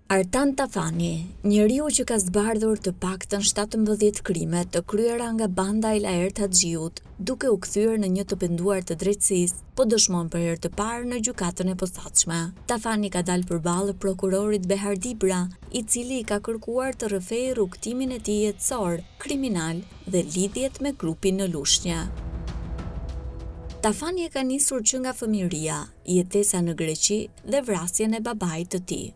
Artan Tafani, njeriu që ka zbardhur të paktën 17 krime të kryera nga banda e Laert Haxhiut, duke u kthyer në një të penduar të drejtësisë, po dëshmon për herë të parë në gjykatën e posaçme. Tafani ka dalë përballë prokurorit Behar Dibra, i cili i ka kërkuar të rrëfejë rrugtimin e tij jetësor, kriminal dhe lidhjet me grupin në Lushnjë. Tafani e ka nisur që nga fëmijëria, jetesa në Greqi dhe vrasjen e babait të tij.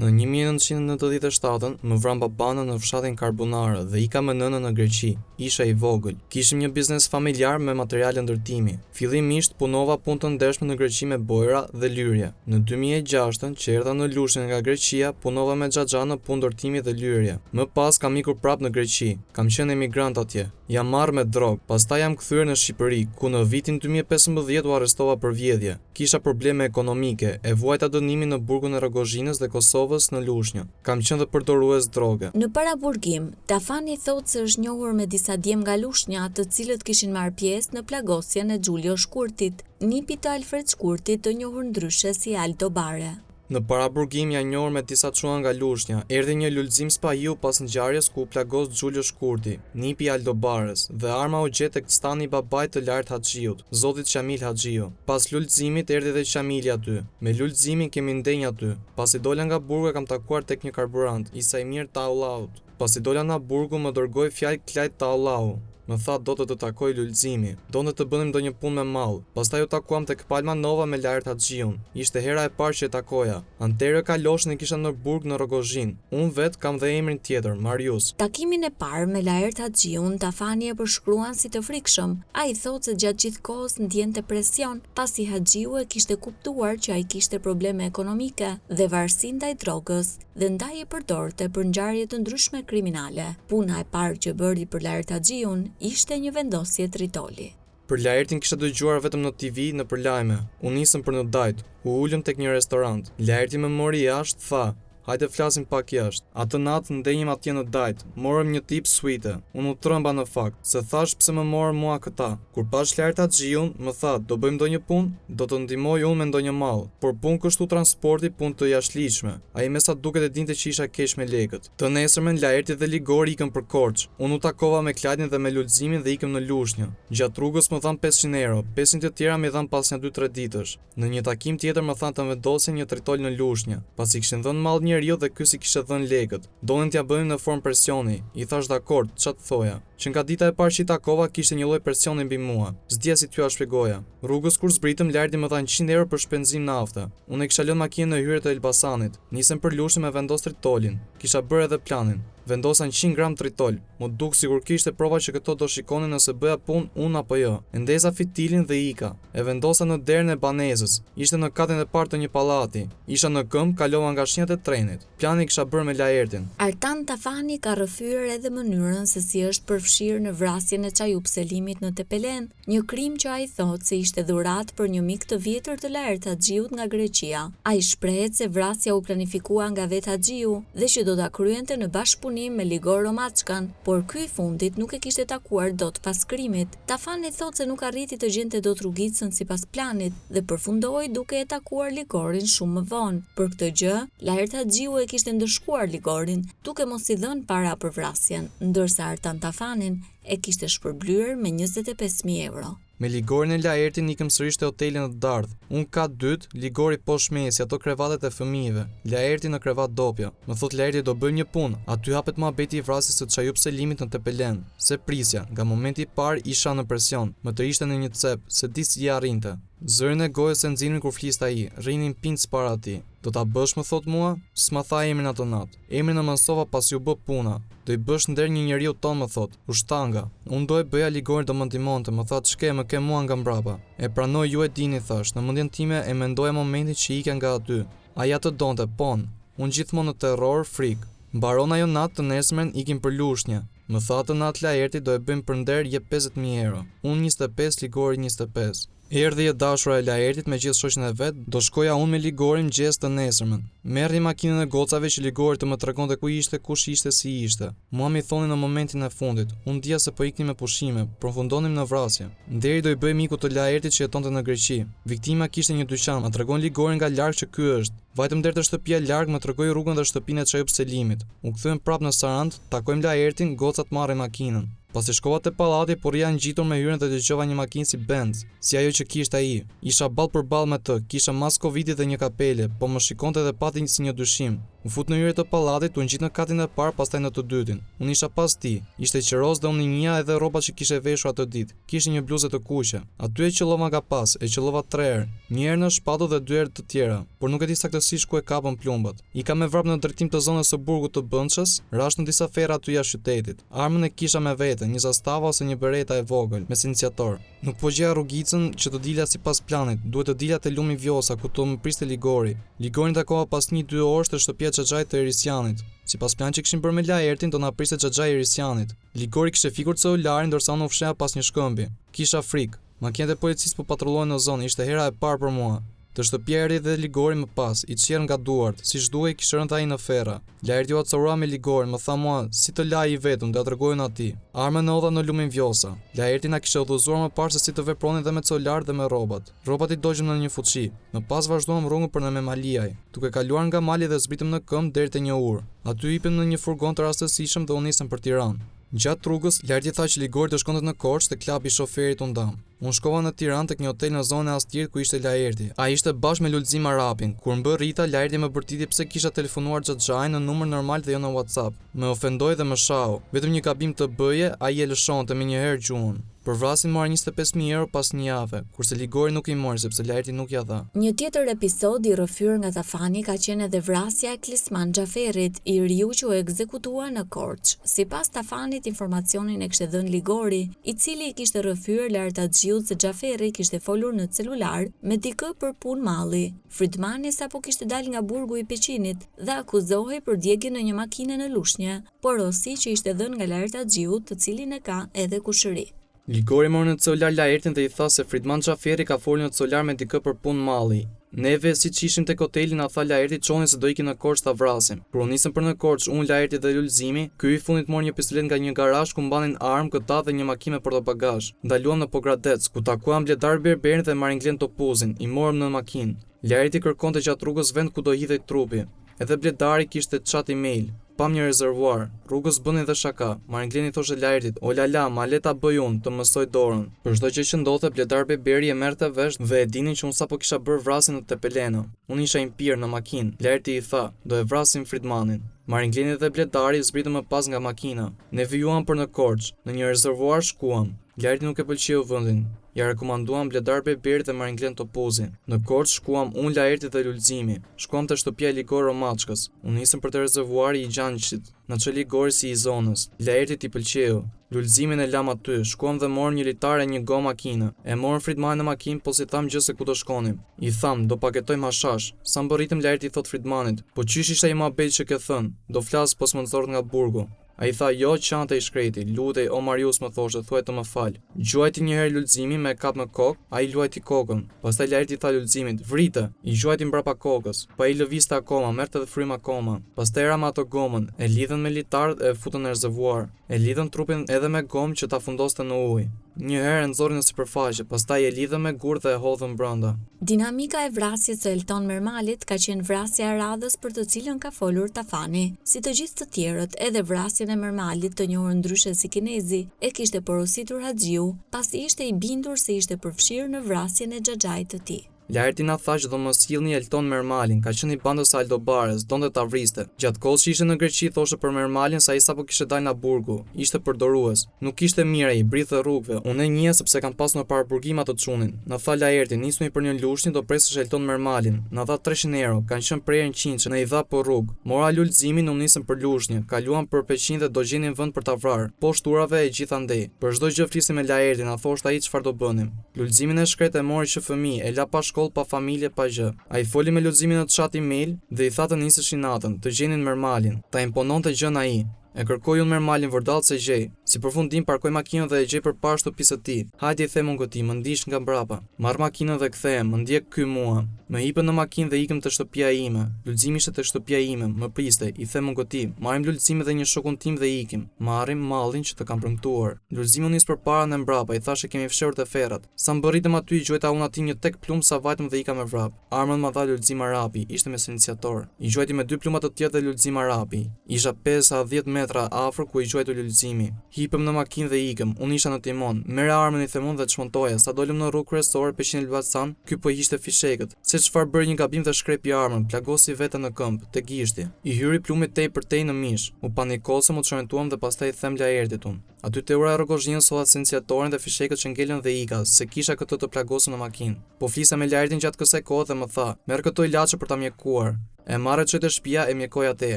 Në 1997 më vran babanën në fshatin Karbonare dhe ika me nënën në Greqi. Isha i vogël. Kishim një biznes familjar me materiale ndërtimi. Fillimisht punova punë të ndershme në Greqi me bojra dhe lyrje. Në 2006 që erdha në Lushnjë nga Greqia, punova me xhaxha në punë ndërtimi dhe lyrje. Më pas kam ikur prap në Greqi. Kam qenë emigrant atje. Jam marrë me drogë. Pastaj jam kthyer në Shqipëri, ku në vitin 2015 u arrestova për vjedhje. Kisha probleme ekonomike, e vuajta dënimin në burgun e Rogozhinës dhe Kosovës në Lushnjë. Kam qenë dhe përdorues droge. Në paraburgim, Tafani thotë se është njohur me disa djem nga Lushnja, të cilët kishin marrë pjesë në plagosjen e Xhulio Shkurtit, nipi të Alfred Shkurtit, të njohur ndryshe si Aldo Bare. Në paraburgim ja njohur me disa çuna nga Lushnja. Erdhi një lulëzim spahiu pas ngjarjes ku plagos Xhulio Shkurti, nipi i Aldo Bares, dhe arma u gjet tek stani i babait të Laert Haxhiut, zotit Shamil Haxhiu. Pas lulëzimit erdhi edhe Shamili aty. Me lulëzimin kemi ndenj aty. Pasi dola nga burgu kam takuar tek një karburant, Isaimir Taulaut. Pasi dola nga burgu më dërgoi fjalë Klajt Taulau. Më tha do të takoj lulëzimi, donte të bënim ndonjë punë me mall. Pastaj u takuam tek Palma Nova me Laert Haxhiun. Ishte hera e parë që e takoja. Antere kaloshin e kisha në burg në Rogozhin. Unë vet kam dhe emrin tjetër, Marius. Takimin e parë me Laert Haxhiun, Tafani e përshkruan si të frikshëm. Ai thotë se gjatë gjithë kohës ndjente presion, pasi Haxhiu e kishte kuptuar që ai kishte probleme ekonomike dhe varësi ndaj drogës, dhe ndaj e përdorte për ngjarje të ndryshme kriminale. Puna e parë që bëri për Laert Haxhiun ishte një vendosje tritoli. Për Laertin kisha dëgjuar vetëm në TV në përlajme. U nisëm për në dajt, u ulëm tek një restorant. Laerti më mori jashtë, tha: hajde flasim pak jashtë. Atë natë ndenjëm atje në dajt, morëm një tip suite. Unë u trëmba në fakt, se thash pse më morën mua këta. Kur pash Laert Haxhiun, më tha, do bëjmë ndonjë punë, do të ndihmoj unë me ndonjë mall, por punë kështu transporti, punë të jashtëligjshme. Ai me sa duket e dinte që isha keq me lekët. Të nesërmen Laerti dhe Ligori ikën për Korçë. Unë u takova me Klajtin dhe me lulëzimin dhe ikëm në Lushnjë. Gjatë rrugës më dhan 500 euro, 500 të tjera më dhan pas një 2-3 ditësh. Në një takim tjetër më than të vendosin një tritol në Lushnjë, pasi kishin dhënë mall njeriu dhe ky si kishte dhënë lekët. Donin t'ja bënim në formë presioni. I thash dakord, ç'a të thoja. Që nga dita e parë që i takova kishte një lloj presioni mbi mua. S'dija si t'ju shpjegoja. Rrugës kur zbritëm, Laerti më dha 100 euro për shpenzim nafte. Unë e kisha lënë makinën në hyrje të Elbasanit. Nisem për Lushnjë me vendos tritolin. Kisha bërë edhe planin. Vendosa 100 gram tritol. Më duk sikur kishte prova që këto do shikonin nëse bëja punë unë apo jo. Ndeza fitilin dhe ika. E vendosa në derën e banezës. Ishte në katin e parë të një pallati. Isha në këmbë, kalova nga shenjat e trenit. Planin kisha bërë me Laertin. Artan Tafani ka rrëfyer edhe mënyrën se si është përfshirë në vrasjen e Çayup Selimit në Tepelen, një krim që ai thotë se ishte dhuratë për një mik të vjetër të Laert Haxhiut nga Greqia. Ai shprehet se vrasja u planifikua nga vetë Haxhiu dhe që do ta kryente në bashkëpunim me Ligor Romaçkan, por ky i fundit nuk e kishte takuar dot pas krimit. Tafani thotë se nuk arriti të gjente dot rrugicën sipas planit dhe përfundoi duke e takuar Ligorin shumë më vonë. Për këtë gjë, Laert Haxhiu e kishte ndëshkuar Ligorin, duke mos i dhënë para për vrasjen, ndërsa Artan Tafanin e kishte shpërblyer me 25.000 euro. Me Ligorin e Laertin ikëm sërish te hoteli në Dardh. Unë kat 2, Ligori poshtë mesi, ato krevatet e fëmijëve. Laerti në krevat dopja. Më thot Laerti do bëjmë një punë. Aty hapet muhabeti i vrasjes së Çayup Selimit në Tepelen. Se prisja, nga momenti i parë isha në presion. Më të ishte në një cep, se di si ja arrinte. Zërin e gojës e nxirrin kur fliste ai, rrinin pinc para atij. Do ta bësh, më thot mua? S'ma tha emrin atë natë. Emrin e mësova pasi u bë puna. Do i bësh nder një njeriu ton, më thot, ushtanga. Unë do e bëja Ligorin do më ndihmonte, më tha ç'ke, më ke mua nga mbrapa. E pranoj, ju e dini, thash. Në mendjen time e mendoja momentin që ikja nga aty. Ai atë donte, pon. Unë gjithmonë në terror, frikë. Mbaron ajo natë, të nesërmen ikim për Lushnjë. Më tha të natë Laerti do e bëjmë për nder, jep 50.000 euro. Unë 25, Ligori 25. Erdhi e dashura e Laertit me gjithë shoqën e vet, do shkoja unë me Ligorin mëngjes të nesërmën. Merri makinën e gocave që Ligori të më tregonte ku ishte, kush ishte, si ishte. Mua mi thoni në momentin e fundit, unë dija se po iknim me pushime, përfundonim në vrasje. Deri do i bëj miku të Laertit që jetonte në Greqi. Viktima kishte një dyqan, ma tregon Ligorin nga larg që ky është. Vajtëm deri te shtëpia larg, më tregoi rrugën dhe shtëpinë e Çajut Selimit. U kthyem prapë në Sarand, takojmë Laertin, gocat marrin makinën. Pasi shkova te pallati, por ja ngjitur me hyrjen dhe dëgjova një makinë si Benz, si ajo që kishte ai. Isha ball për ball me të, kisha mas Covidit dhe një kapele, po më shikonte dhe pati si një dyshim. U fut në hyrje të pallatit, u ngjit në katin e parë, pastaj në të dytin. Unë isha pas tij. Ishte qeroz dhe unë njëja edhe rrobat që kishte veshur atë ditë. Kishte një bluzë të kuqe. Aty e qellova nga pas, e qellova 3 herë. Një herë në shpatu dhe 2 herë të tjera, por nuk e di saktësisht ku e kapën plumbat. I kam me vrap në drejtim të zonës së burgut të Bënçës, rash në disa ferra aty jashtë qytetit. Armën e kisha me vete, një zastava ose një bereta e vogël, me siniciator. Nuk po gjeja rrugicën që të dilja sipas planit. Duhet të dilja te lumi Vjosa, ku të më priste Ligori. Ligorin takova pas 1-2 orësh te shtëpia Xhaxhait të Erisianit. Sipas plan që kishim bërë me Laertin, do na priste Xhaxhai Erisianit. Ligori kishte fikur celularin ndërsa unë u fshehja pas një shkëmbi. Kisha frikë. Makinat e policisë po patrullojnë në zonë, ishte hera e parë për mua. Të shtëpia erdhi dhe Ligori më pas, i qerr nga duart, siç duhej kishte rënë ai në ferra. Laerti u atësora me Ligorin, më tha mua, si të laj i vetëm, do ja tregojnë atij. Armën e odha në lumin Vjosa. Laerti na kishte udhëzuar më parë se si të vepronin dhe me celular dhe me rrobat. Rrobat i dogjëm në një fuçi. Më pas vazhduam rrugën për në Memaliaj, duke kaluar nga mali dhe zbritëm në këmbë deri te një ur. Aty hipëm në një furgon të rastësishëm dhe u nisëm për Tiranë. Gjatë rrugës, Laerti tha që Ligori do shkonte në Korçë te klabi i shoferit u ndam. Unë shkova në Tiranë tek një hotel në zonën e Astirit ku ishte Laerti. Ai ishte bashkë me Lulzim Arapin. Kur më bë Rita, Laerti më bërtiti pse kisha telefonuar Xhaxhain në numër normal dhe jo në WhatsApp. Më ofendoi dhe më shau. Vetëm një gabim të bëje, ai e lëshonte me një herë gjuhën. Për vrasin mora 25.000 euro pas një jave, kurse Ligori nuk i mori sepse Laerti nuk ja dha. Një tjetër episod i rrëfyer nga Tafani ka qenë edhe vrasja e Klisman Xhaferit, i riu që u ekzekutua në Korçë. Sipas Tafanit, informacionin e kishte dhënë Ligori, i cili i kishte rrëfyer lart Axhiut se Xhaferi kishte folur në celular me dikë për punë malli. Frydmani sapo kishte dalë nga burgu i Peqinit dhe akuzohej për djegjen në një makinë në Lushnjë, porosi që ishte dhënë nga lart Axhiut, të cilin e ka edhe kushëri. Ligori mori në celular Laertin dhe i tha se Frydman Xhaferi ka folur në celular me dikë për punë malli. Neve siç ishim tek hoteli na tha Laerti çonin se do ikim në Korçë ta vrasim. Kur u nisëm për në Korçë, unë, Laerti dhe Lulzimi, ky i fundit mori një pistolet nga një garazh ku mbanin armë, këta dhe një makinë me portobagazh. Ndaluam në Pogradec, ku takuam Bledar Berberin dhe Maringlen Topuzin, i morëm në makinë. Laerti kërkonte gjatë rrugës vend ku do hidhej trupi. Edhe Bledari kishte chat email. Pam një rezervuar, rrugës bënin dhe shaka. Maringleni thoshte Laertit, o lala, ma le ta bëj unë, të mësoj dorën. Për çdo gjë që ndodhte, Bledar Berberi e merrte vesh dhe e dinin që unë sapo kisha bërë vrasjen në Tepelena. Unë isha impir në makinë. Laerti i tha, do e vrasim Frydmanin. Maringleni dhe Bledari zbritën më pas nga makina. Ne vijuam për në Korçë, në një rezervuar shkuam. Laerti nuk e pëlqeu vendin. Ja rekomanduam Bledar Berberit dhe Maringlen Topuzin. Në Korçë shkuam unë, Laerti dhe Lulzimi. Shkuam te shtëpia e Ligor Romaçkës. Unë nisëm për te rezervuari i Gjançit. Na çoi Ligori si i zonës. Laerti i pëlqeu. Lulzimin e lam aty. Shkuam dhe morëm një litar e një go makinë. E morëm Frydmanin në makinë, po si tham gjë se ku do shkonim. I tham, do paketojmë hashash. Sa mbërritëm, Laerti i thot Frydmanit, po qysh ishte ai muhabet që ke thënë? Do flas pos më nxorrt nga burgu. Ai tha, jo, qante i shkreti, lutej, o Marius më thoshte, thuaj të më fal. Gjuajti një herë Lulzimi me kap në kokë, ai luajti kokën. Pastaj Laerti tha Lulzimit, vrite, i gjuajti mbrapa kokës, pa i lëvizte akoma, merrte edhe frym akoma. Pastaj era me ato gomën, e lidhën me litar dhe e futën në rezervuar. E lidhën trupin edhe me gomë që ta fundoste në ujë. Një herë e nxorrin në sipërfaqe, pastaj e lidhën me gur dhe e hodhën brenda. Dinamika e vrasjes së Elton Mermalit ka qenë vrasja e radhës për të cilën ka folur Tafani. Si të gjithë të tjerët, edhe vrasjen e Mermalit, të njohur ndryshe si Kinezi, e kishte porositur Axhiu, pasi ishte i bindur se ishte përfshirë në vrasjen e Xhaxhait të tij. Laerti na tha që do mos sillni Elton Mermalin, ka qenë i bandës Aldo Bares, donte ta vriste. Gjatë kohës që ishte në Greqi thoshte për Mermalin se ai sapo kishte dalë nga burgu, ishte përdorues. Nuk ishte mirë ai, brithë rrugëve. Unë e njeh sepse kam pasur në paraburgim atë çunin. Na tha Laerti, nisni për një lushnjë do presësh Elton Mermalin. Na dha 300 euro, kanë qenë prerën 100 që na i dha po rrugë. Mora Lulzimin, u nisëm për lushnjë, kaluam për Peqin dhe do gjenin vend për ta vrarë, poshtë urave e gjithandej. Për çdo gjë flisim me Laertin, na thoshte ai çfarë do bënim. Lulzimin e shkret e mori që fëmijë, e la pa shkollë, pa familje, pa gjë. Ai foli me Lulzimin në chat email dhe i tha të niseshin natën, të gjenin Mermalin. Ta impononte gjën ai. E kërkoi unë Mermalin vërdall se gjej. Si përfundim parkoj makinën dhe e gjej përpara shtëpisë së tij. Hajde i them unë këtij, më ndish nga mbrapa. Marr makinën dhe kthehem, më ndjek ky mua. Më hipën në makinë dhe ikëm te shtëpia ime. Lulëzimi ishte te shtëpia ime, më priste. I them unë këtij, marrim lulëzimin dhe një shokun tim dhe ikim. Marrim mallin që të kam premtuar. Lulëzimi u nis përpara në mbrapa, i thashë kemi fshehur te ferrat. Sa mbërritëm aty, i gjojta unë aty një tek plumb sa vajtëm dhe ika me vrap. Armën ma dha Lulëzim Arapi, ishte me iniciator. I gjuajti me 2 pluma të tjerë dhe Lulëzim Arapi. Isha 5 a 10 metra afër ku i gjuajtu Lulëzimi. Hipëm në makinë dhe ikëm. Unë isha në timon. Merë armën, i them unë dhe çmontoja. Sa dolëm në rrugë kryesore Peshin Elbasan, ky po hiqte fishekët. Se çfarë bëri një gabim dhe shkrepi armën, plagosi veten në këmbë, te gishti. I hyri plumi tej për tej në mish. U panikosëm, u çmentuam dhe pastaj i them Laertit unë. Aty te ura e rrogozhinën sollat iniciatorin dhe fishekët që ngelën dhe ika, se kisha këtë të plagosur në makinë. Po flisa me Laertin gjatë kësaj kohe dhe më tha, merr këto ilaçe për ta mjekuar. E marrë çoj te shtëpia e mjekoj atë.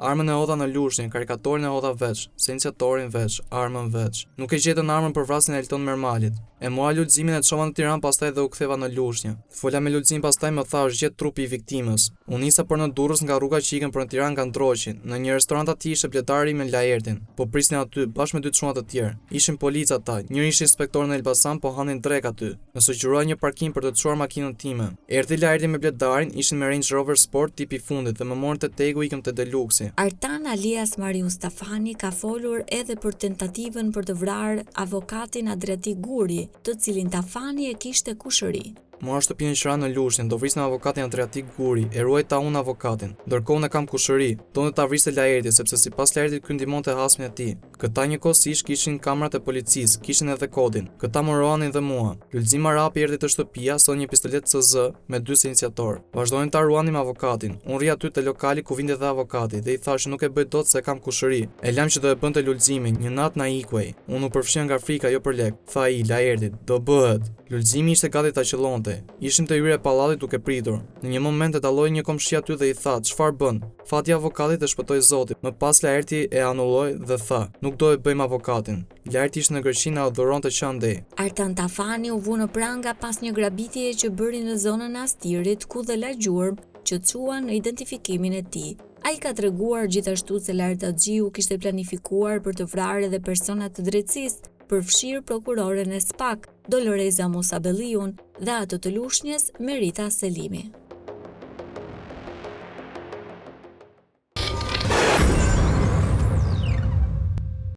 Armën e hodha në lushnjë, karikatorin e hodha veç, se iniciatorin veç, armën veç. Nuk e gjetën armën për vrasjen e Elton Mermalit. E mora Lulëzimin e çova në Tiranë pastaj dhe u ktheva në lushnjë. Fola me Lulëzim pastaj më tha është gjet trupi i viktimës. Unë nisa për në Durrës nga rruga që ikën për në Tiranë nga Ndroqi. Në një restorant aty ishte bletari me Laertin. Po prisnin aty bashkë me 2 çuna të tjerë. Ishin polica ata. Njëri ishte inspektor në Elbasan, po hanin drek aty. Më sugjerua një parkim për të çuar makinën time. Erdhi Laerti me bletarin, ishin me Range Rover Sport tipi fundit dhe më morën te Tegu, ikëm te Deluxi. Artan alias Mariu Stafani ka folur edhe për tentativën për të vrarë avokatin Adriatik Guri, të cilin Tafani e kishte kushëri. Mora shtëpinë në Qiranë në lushnjë, do vrisnin avokatin Adriatik Guri, e ruajta unë avokatin. Ndërkohë unë kam kushëri, donte ta vriste Laerti sepse sipas Laertit ky ndihmonte hasmin e tij. Këta njëkohësisht kishin kamerat e policisë, kishin edhe kodin. Këta moronin dhe mua. Lulëzim Arapi erdhi te shtëpia, solli një pistolet CZ me 2 iniciator. Vazhdonin ta ruanin avokatin. Unë rri aty te lokali ku vinte dhe avokati dhe i thash nuk e bëj dot se kam kushëri. E lam që do e bënte Lulëzimin, një natë na ikuej. Unë u përfshiha nga frika jo për lek. Tha ai Laertit, do bëhet. Lulëzimi ishte gati ta qellonte. Ishim te hyrja e pallatit duke pritur. Në një moment e dalloi një komshi aty dhe i tha, "Çfarë bën?" Fati avokatit e shpëtoi Zoti. Më pas Laerti e anulloi dhe tha, "Nuk do e bëjmë avokatin." Laerti ishte në Greqinë, adhuronte që andej. Artan Tafani u vu në pranga pas një grabitjeje që bëri në zonën e Astirit, ku dhe la gjurmë që quan në identifikimin e tij. Ai ka treguar gjithashtu se Laert Axhiu kishte planifikuar për të vrarë edhe persona të drejtësisë, përfshirë prokuroren e SPAK, Doloreza Musabelliun dhe atë të Lushnjës, Merita Selimi.